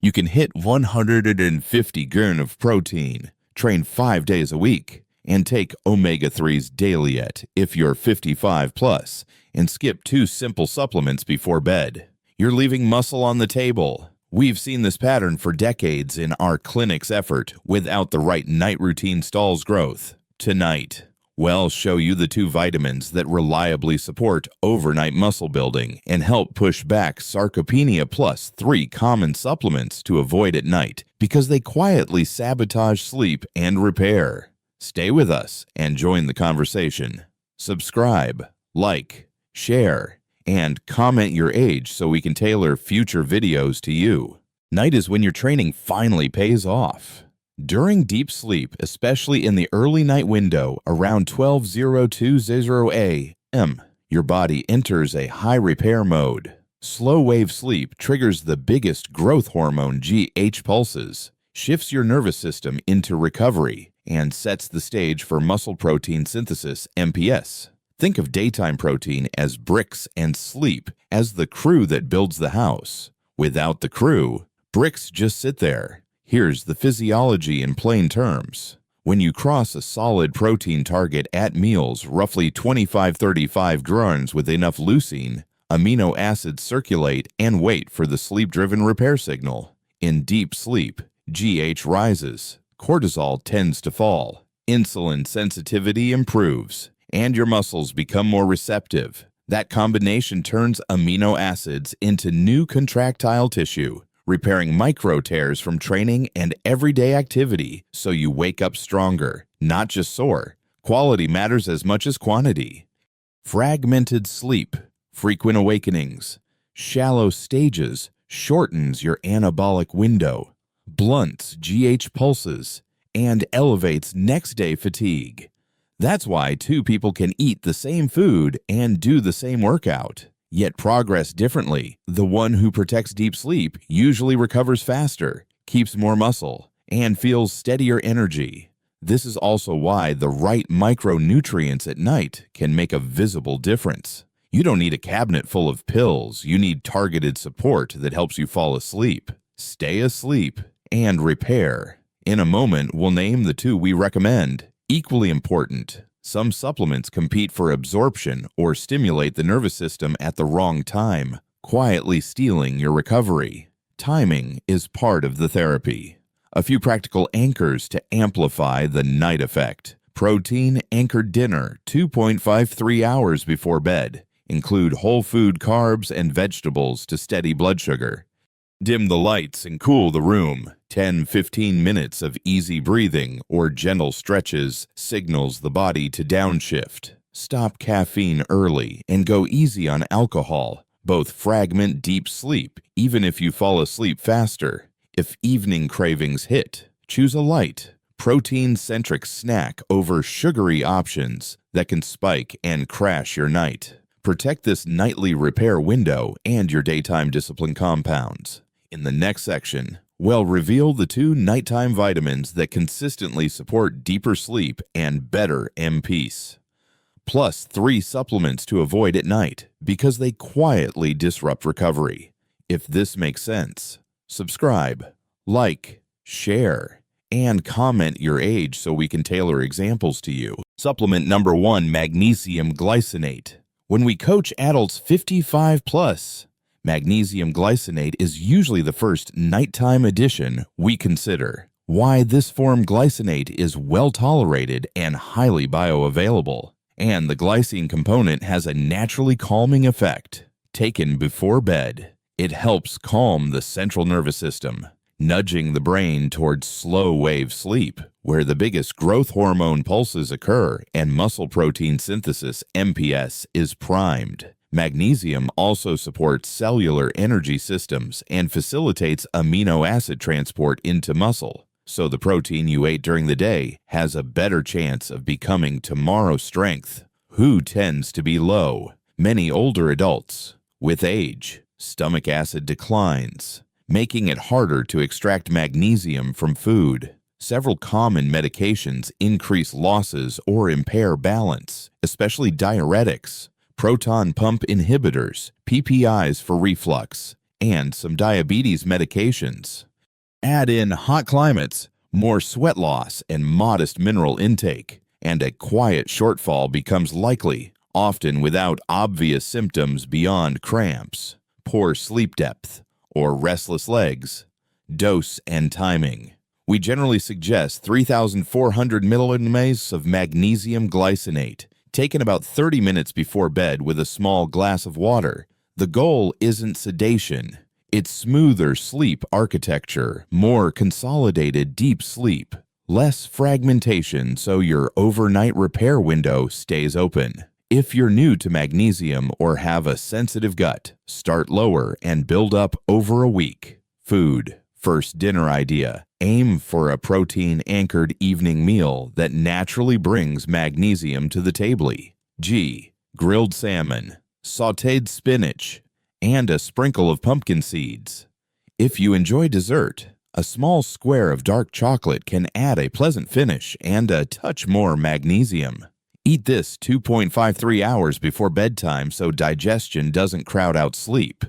You can hit 150 grams of protein, train 5 days a week, and take omega-3s daily if you're 55 plus, and skip 2 simple supplements before bed. You're leaving muscle on the table. We've seen this pattern for decades in our clinic's effort without the right night routine stalls growth. Tonight, we'll show you the 2 vitamins that reliably support overnight muscle building and help push back sarcopenia, plus 3 common supplements to avoid at night because they quietly sabotage sleep and repair. Stay with us and join the conversation. Subscribe, like, share, and comment your age so we can tailor future videos to you. Night is when your training finally pays off. During deep sleep, especially in the early night window around 12:02 a.m., your body enters a high repair mode. Slow wave sleep triggers the biggest growth hormone GH pulses, shifts your nervous system into recovery, and sets the stage for muscle protein synthesis MPS. Think of daytime protein as bricks and sleep as the crew that builds the house. Without the crew, bricks just sit there. Here's the physiology in plain terms. When you cross a solid protein target at meals, roughly 25-35 grams with enough leucine, amino acids circulate and wait for the sleep-driven repair signal. In deep sleep, GH rises, cortisol tends to fall, insulin sensitivity improves, and your muscles become more receptive. That combination turns amino acids into new contractile tissue, repairing micro tears from training and everyday activity so you wake up stronger, not just sore. Quality matters as much as quantity. Fragmented sleep, frequent awakenings, shallow stages shortens your anabolic window, blunts GH pulses, and elevates next-day fatigue. That's why 2 people can eat the same food and do the same workout, yet progress differently. The one who protects deep sleep usually recovers faster, keeps more muscle, and feels steadier energy. This is also why the right micronutrients at night can make a visible difference. You don't need a cabinet full of pills. You need targeted support that helps you fall asleep, stay asleep, and repair. In a moment, we'll name the 2 we recommend. Equally important, some supplements compete for absorption or stimulate the nervous system at the wrong time, quietly stealing your recovery. Timing is part of the therapy. A few practical anchors to amplify the night effect. Protein anchored dinner 2.53 hours before bed. Include whole food carbs and vegetables to steady blood sugar. Dim the lights and cool the room. 10-15 minutes of easy breathing or gentle stretches signals the body to downshift. Stop caffeine early and go easy on alcohol. Both fragment deep sleep, even if you fall asleep faster. If evening cravings hit, choose a light, protein-centric snack over sugary options that can spike and crash your night. Protect this nightly repair window and your daytime discipline compounds. In the next section, we'll reveal the 2 nighttime vitamins that consistently support deeper sleep and better MPs, plus 3 supplements to avoid at night because they quietly disrupt recovery. If this makes sense, subscribe, like, share, and comment your age so we can tailor examples to you. Supplement number 1, magnesium glycinate. When we coach adults 55 plus, magnesium glycinate is usually the first nighttime addition we consider. Why this form glycinate is well tolerated and highly bioavailable, and the glycine component has a naturally calming effect. Taken before bed, it helps calm the central nervous system, nudging the brain towards slow wave sleep, where the biggest growth hormone pulses occur and muscle protein synthesis MPS is primed. Magnesium also supports cellular energy systems and facilitates amino acid transport into muscle, so the protein you ate during the day has a better chance of becoming tomorrow's strength. Who tends to be low? Many older adults. With age, stomach acid declines, making it harder to extract magnesium from food. Several common medications increase losses or impair balance, especially diuretics, proton pump inhibitors, PPIs for reflux, and some diabetes medications. Add in hot climates, more sweat loss, and modest mineral intake, and a quiet shortfall becomes likely, often without obvious symptoms beyond cramps, poor sleep depth, or restless legs. Dose and timing. We generally suggest 3,400 milligrams of magnesium glycinate, taken about 30 minutes before bed with a small glass of water. The goal isn't sedation. It's smoother sleep architecture, more consolidated deep sleep, less fragmentation so your overnight repair window stays open. If you're new to magnesium or have a sensitive gut, start lower and build up over a week. Food. First dinner idea. Aim for a protein-anchored evening meal that naturally brings magnesium to the table. Grilled salmon, sautéed spinach, and a sprinkle of pumpkin seeds. If you enjoy dessert, a small square of dark chocolate can add a pleasant finish and a touch more magnesium. Eat this 2.53 hours before bedtime so digestion doesn't crowd out sleep.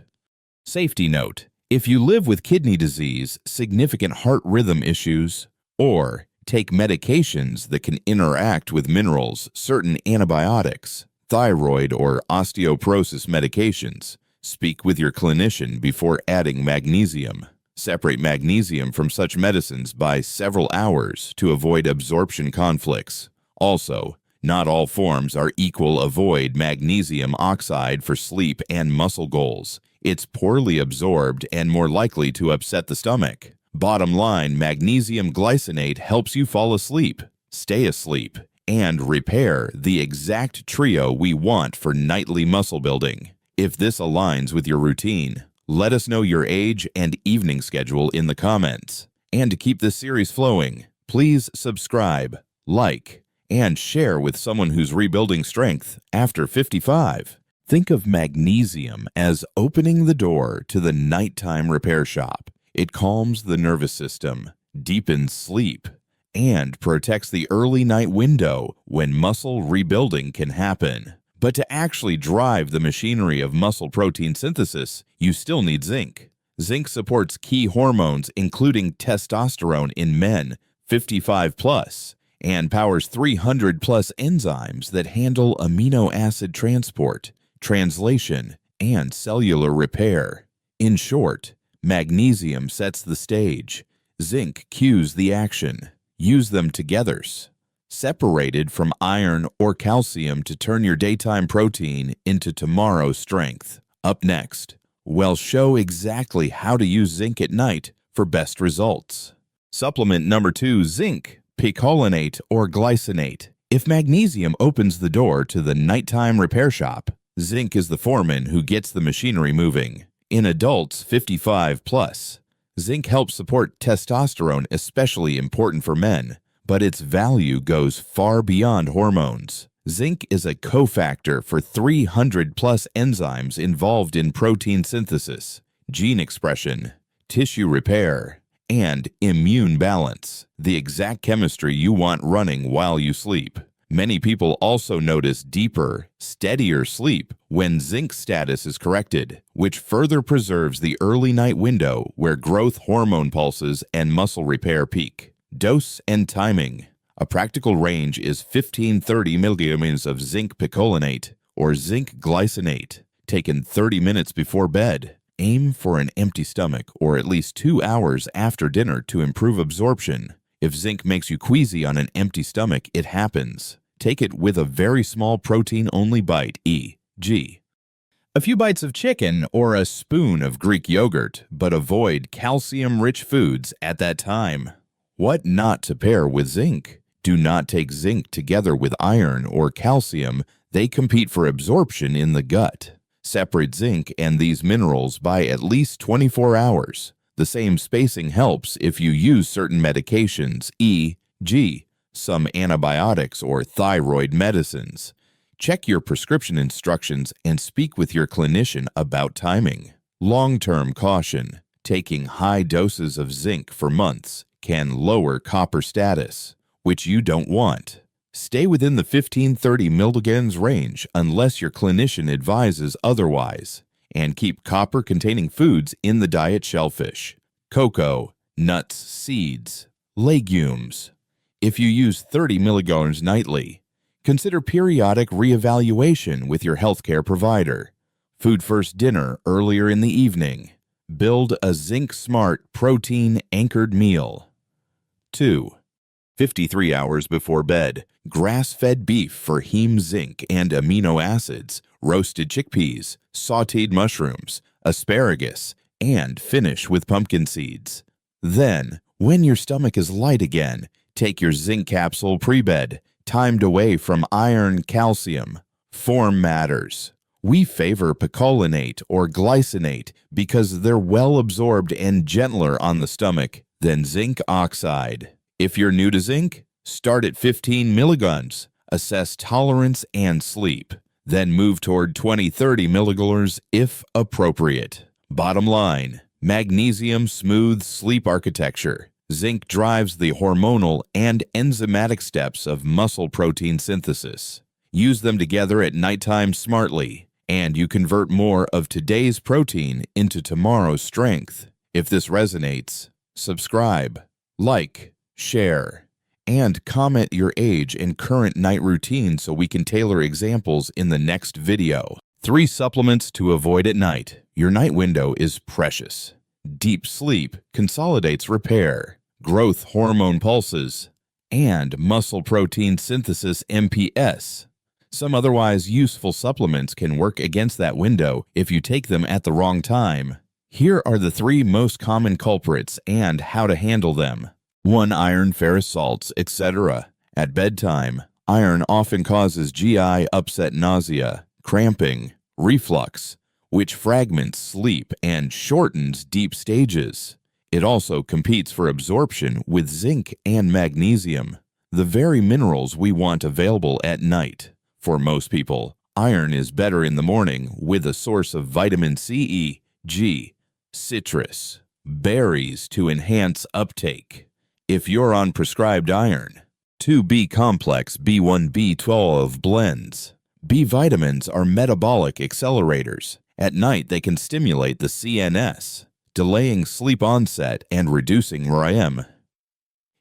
Safety note: if you live with kidney disease, significant heart rhythm issues, or take medications that can interact with minerals, certain antibiotics, thyroid or osteoporosis medications, speak with your clinician before adding magnesium. Separate magnesium from such medicines by several hours to avoid absorption conflicts. Also, not all forms are equal. Avoid magnesium oxide for sleep and muscle goals. It's poorly absorbed and more likely to upset the stomach. Bottom line, magnesium glycinate helps you fall asleep, stay asleep, and repair, the exact trio we want for nightly muscle building. If this aligns with your routine, let us know your age and evening schedule in the comments. And to keep this series flowing, please subscribe, like, and share with someone who's rebuilding strength after 55. Think of magnesium as opening the door to the nighttime repair shop. It calms the nervous system, deepens sleep, and protects the early night window when muscle rebuilding can happen. But to actually drive the machinery of muscle protein synthesis, you still need zinc. Zinc supports key hormones, including testosterone in men 55 plus, and powers 300 plus enzymes that handle amino acid transport, translation, and cellular repair. In short, magnesium sets the stage. Zinc cues the action. Use them together, separated from iron or calcium, to turn your daytime protein into tomorrow's strength. Up next, we'll show exactly how to use zinc at night for best results. Supplement number 2, zinc, picolinate or glycinate. If magnesium opens the door to the nighttime repair shop, zinc is the foreman who gets the machinery moving. In adults 55 plus, zinc helps support testosterone, especially important for men, but its value goes far beyond hormones. Zinc is a cofactor for 300 plus enzymes involved in protein synthesis, gene expression, tissue repair, and immune balance, the exact chemistry you want running while you sleep. Many people also notice deeper, steadier sleep when zinc status is corrected, which further preserves the early night window where growth hormone pulses and muscle repair peak. Dose and timing. A practical range is 15-30 milligrams of zinc picolinate or zinc glycinate, taken 30 minutes before bed. Aim for an empty stomach or at least 2 hours after dinner to improve absorption. If zinc makes you queasy on an empty stomach, it happens. Take it with a very small protein-only bite, e.g. a few bites of chicken or a spoon of Greek yogurt, but avoid calcium-rich foods at that time. What not to pair with zinc? Do not take zinc together with iron or calcium. They compete for absorption in the gut. Separate zinc and these minerals by at least 24 hours. The same spacing helps if you use certain medications, e.g. some antibiotics or thyroid medicines. Check your prescription instructions and speak with your clinician about timing. Long-term caution. Taking high doses of zinc for months can lower copper status, which you don't want. Stay within the 15-30 milligrams range unless your clinician advises otherwise, and keep copper-containing foods in the diet: shellfish, cocoa, nuts, seeds, legumes. If you use 30 milligrams nightly, consider periodic reevaluation with your healthcare provider. Food first dinner earlier in the evening. Build a Zinc Smart protein-anchored meal. 2. 53 hours before bed. Grass-fed beef for heme zinc and amino acids, roasted chickpeas, sautéed mushrooms, asparagus, and finish with pumpkin seeds. Then, when your stomach is light again, take your zinc capsule pre-bed, timed away from iron, calcium. Form matters. We favor picolinate or glycinate because they're well absorbed and gentler on the stomach than zinc oxide. If you're new to zinc, start at 15 milligrams, assess tolerance and sleep, then move toward 20-30 milligrams if appropriate. Bottom line, magnesium smooths sleep architecture. Zinc drives the hormonal and enzymatic steps of muscle protein synthesis. Use them together at nighttime smartly, and you convert more of today's protein into tomorrow's strength. If this resonates, subscribe, like, share, and comment your age and current night routine so we can tailor examples in the next video. 3 supplements to avoid at night. Your night window is precious. Deep sleep consolidates repair, growth hormone pulses, and muscle protein synthesis MPS. Some otherwise useful supplements can work against that window if you take them at the wrong time. Here are the 3 most common culprits and how to handle them. 1. Iron, ferrous salts, etc. At bedtime, iron often causes GI upset, nausea, cramping, reflux, which fragments sleep and shortens deep stages. It also competes for absorption with zinc and magnesium, the very minerals we want available at night. For most people, iron is better in the morning with a source of vitamin C, E, G, citrus, berries to enhance uptake. If you're on prescribed iron, 2. B complex, B1, B12 blends. B vitamins are metabolic accelerators. At night, they can stimulate the CNS, delaying sleep onset and reducing REM.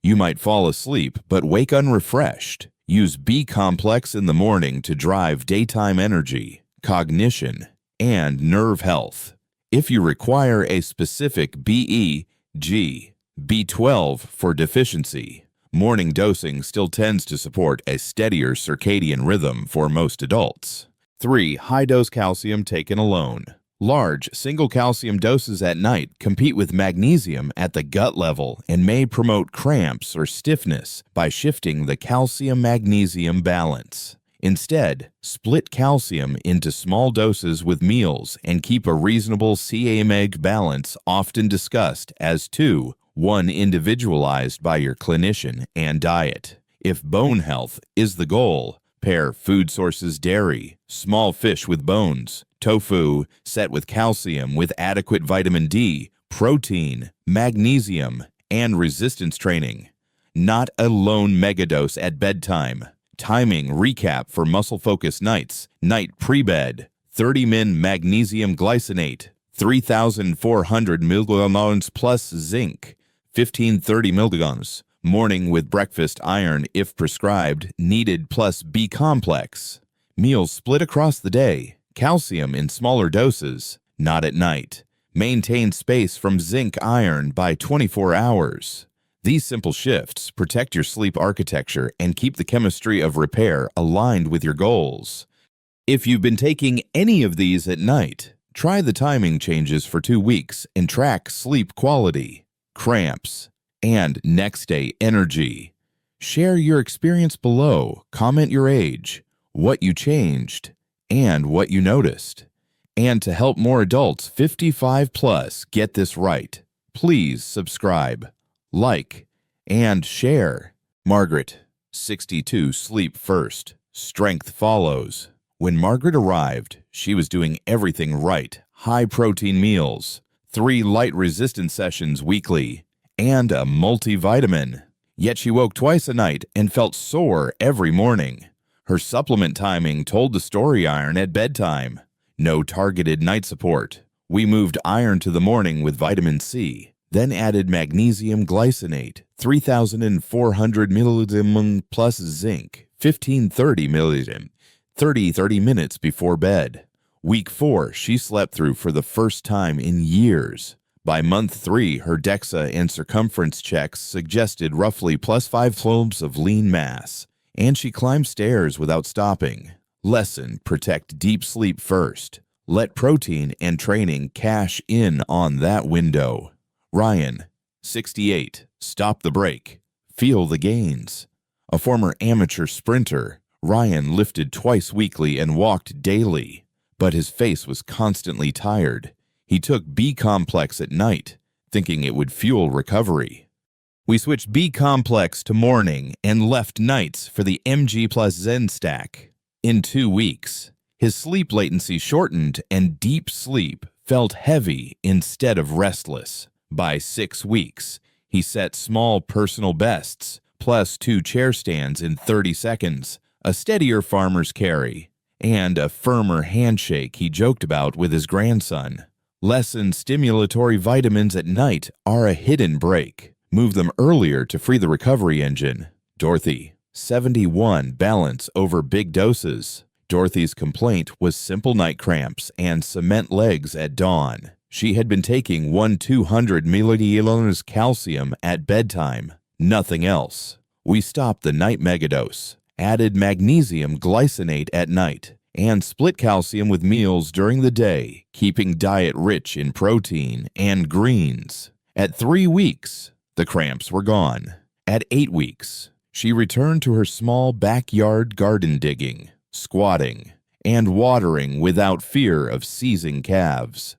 You might fall asleep but wake unrefreshed. Use B complex in the morning to drive daytime energy, cognition, and nerve health. If you require a specific BE, G, B12 for deficiency, morning dosing still tends to support a steadier circadian rhythm for most adults. 3. High-dose calcium taken alone. Large, single calcium doses at night compete with magnesium at the gut level and may promote cramps or stiffness by shifting the calcium-magnesium balance. Instead, split calcium into small doses with meals and keep a reasonable Ca-Meg balance, often discussed as 2:1 individualized by your clinician and diet. If bone health is the goal, pair food sources dairy, small fish with bones, tofu set with calcium with adequate vitamin D, protein, magnesium, and resistance training. Not a lone megadose at bedtime. Timing recap for muscle-focused nights. Night pre-bed, 30 min magnesium glycinate, 3,400 milligrams plus zinc, 1530 milligrams. Morning with breakfast iron if prescribed, needed plus B complex. Meals split across the day. Calcium in smaller doses, not at night. Maintain space from zinc iron by 24 hours. These simple shifts protect your sleep architecture and keep the chemistry of repair aligned with your goals. If you've been taking any of these at night, try the timing changes for 2 weeks and track sleep quality, cramps, and next day energy. Share your experience below, comment your age, what you changed, and what you noticed. And to help more adults 55 plus get this right, please subscribe, like, and share. Margaret, 62, sleep first, strength follows. When Margaret arrived, she was doing everything right. High protein meals, 3 light resistance sessions weekly, and a multivitamin. Yet she woke twice a night and felt sore every morning. Her supplement timing told the story. Iron at bedtime. No targeted night support. We moved iron to the morning with vitamin C. Then added magnesium glycinate, 3,400 mg plus zinc, 1530 mg, 30 minutes before bed. Week 4, she slept through for the first time in years. By month 3, her DEXA and circumference checks suggested roughly +5 kg of lean mass, and she climbed stairs without stopping. Lesson: protect deep sleep first. Let protein and training cash in on that window. Ryan, 68, stop the break. Feel the gains. A former amateur sprinter, Ryan lifted twice weekly and walked daily, but his face was constantly tired. He took B-complex at night, thinking it would fuel recovery. We switched B-complex to morning and left nights for the MG plus Zen stack. In 2 weeks, his sleep latency shortened and deep sleep felt heavy instead of restless. By 6 weeks, he set small personal bests, plus 2 chair stands in 30 seconds, a steadier farmer's carry, and a firmer handshake he joked about with his grandson. Less stimulatory vitamins at night are a hidden break. Move them earlier to free the recovery engine. Dorothy, 71, balance over big doses. Dorothy's complaint was simple night cramps and cement legs at dawn. She had been taking 200 mg calcium at bedtime, nothing else. We stopped the night megadose, added magnesium glycinate at night, and split calcium with meals during the day, keeping diet rich in protein and greens. At 3 weeks, the cramps were gone. At 8 weeks, she returned to her small backyard garden digging, squatting, and watering without fear of seizing calves.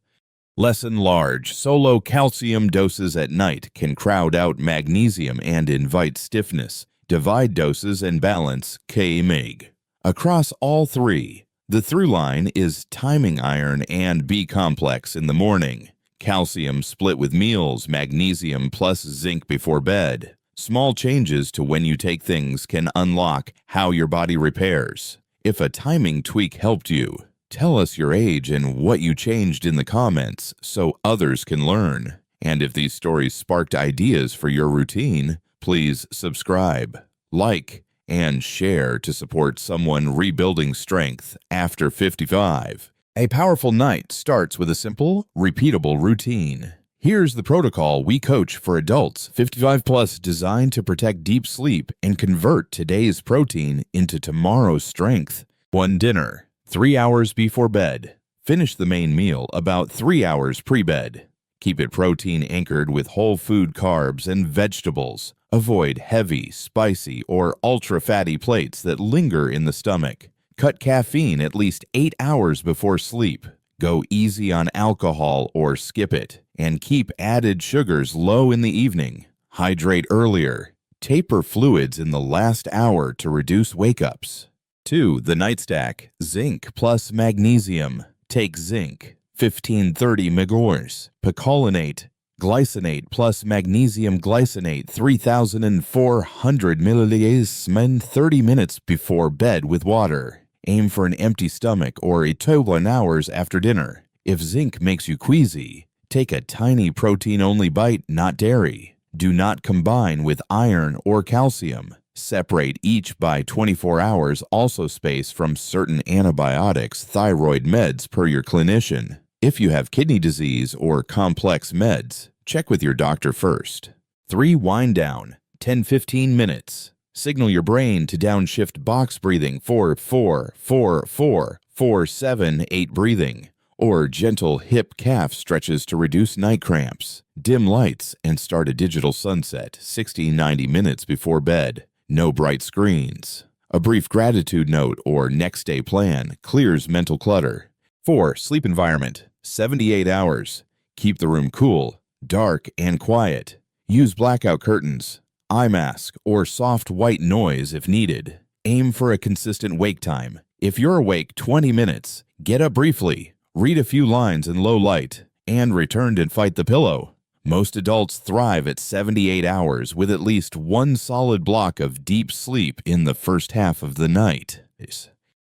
Lesson: large, solo calcium doses at night can crowd out magnesium and invite stiffness. Divide doses and balance K-Meg. Across all 3, the through line is timing iron and B-complex in the morning, calcium split with meals, magnesium plus zinc before bed. Small changes to when you take things can unlock how your body repairs. If a timing tweak helped you, tell us your age and what you changed in the comments so others can learn. And if these stories sparked ideas for your routine, please subscribe, like, and share to support someone rebuilding strength after 55. A powerful night starts with a simple, repeatable routine. Here's the protocol we coach for adults 55 plus, designed to protect deep sleep and convert today's protein into tomorrow's strength. 1 dinner, 3 hours before bed. Finish the main meal about 3 hours pre-bed. Keep it protein anchored with whole food carbs and vegetables. Avoid heavy, spicy, or ultra-fatty plates that linger in the stomach. Cut caffeine at least 8 hours before sleep. Go easy on alcohol or skip it. And keep added sugars low in the evening. Hydrate earlier. Taper fluids in the last hour to reduce wake-ups. 2. The night stack, zinc plus magnesium. Take zinc, 1530 mg, picolinate, glycinate plus magnesium glycinate, 3,400 mg, 30 minutes before bed with water. Aim for an empty stomach or 12 hours after dinner. If zinc makes you queasy, take a tiny protein-only bite, not dairy. Do not combine with iron or calcium. Separate each by 24 hours, also space from certain antibiotics, thyroid meds per your clinician. If you have kidney disease or complex meds, check with your doctor first. 3. Wind down, 10-15 minutes. Signal your brain to downshift box breathing for 4-4-4-4-7-8 breathing, or gentle hip-calf stretches to reduce night cramps. Dim lights and start a digital sunset 60-90 minutes before bed. No bright screens. A brief gratitude note or next day plan clears mental clutter. 4. Sleep environment, 78 hours. Keep the room cool, dark, and quiet. Use blackout curtains, eye mask, or soft white noise if needed. Aim for a consistent wake time. If you're awake 20 minutes, get up briefly, read a few lines in low light, and return and fight the pillow. Most adults thrive at 78 hours with at least one solid block of deep sleep in the first half of the night.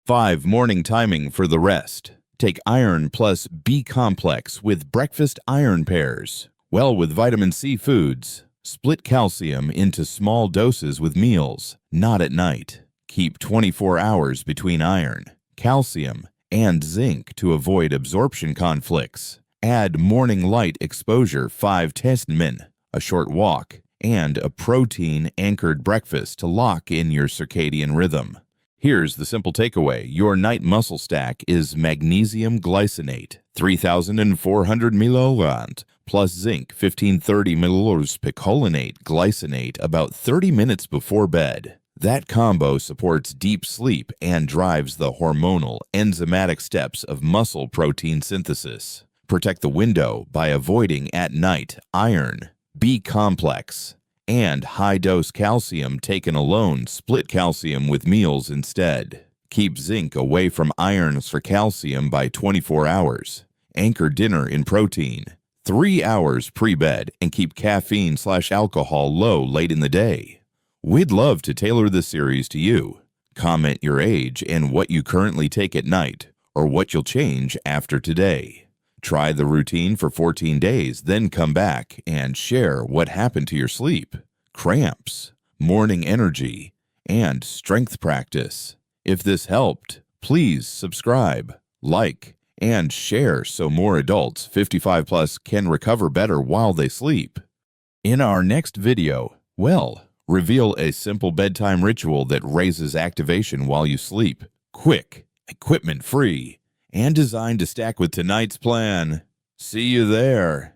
5. Morning timing for the rest. Take iron plus B-complex with breakfast iron pairs. Well, with vitamin C foods, split calcium into small doses with meals, not at night. Keep 24 hours between iron, calcium, and zinc to avoid absorption conflicts. Add morning light exposure 5-10 min, a short walk, and a protein-anchored breakfast to lock in your circadian rhythm. Here's the simple takeaway. Your night muscle stack is magnesium glycinate, 3,400 milligrams, plus zinc, 1,530 milliliters picolinate glycinate about 30 minutes before bed. That combo supports deep sleep and drives the hormonal, enzymatic steps of muscle protein synthesis. Protect the window by avoiding at night iron, B-complex, and high-dose calcium taken alone. Split calcium with meals instead. Keep zinc away from irons for calcium by 24 hours. Anchor dinner in protein. 3 hours pre-bed and keep caffeine/alcohol low late in the day. We'd love to tailor this series to you. Comment your age and what you currently take at night, or what you'll change after today. Try the routine for 14 days, then come back and share what happened to your sleep, cramps, morning energy, and strength practice. If this helped, please subscribe, like, and share so more adults 55 plus can recover better while they sleep. In our next video, reveal a simple bedtime ritual that raises activation while you sleep. Quick, equipment-free, and designed to stack with tonight's plan. See you there.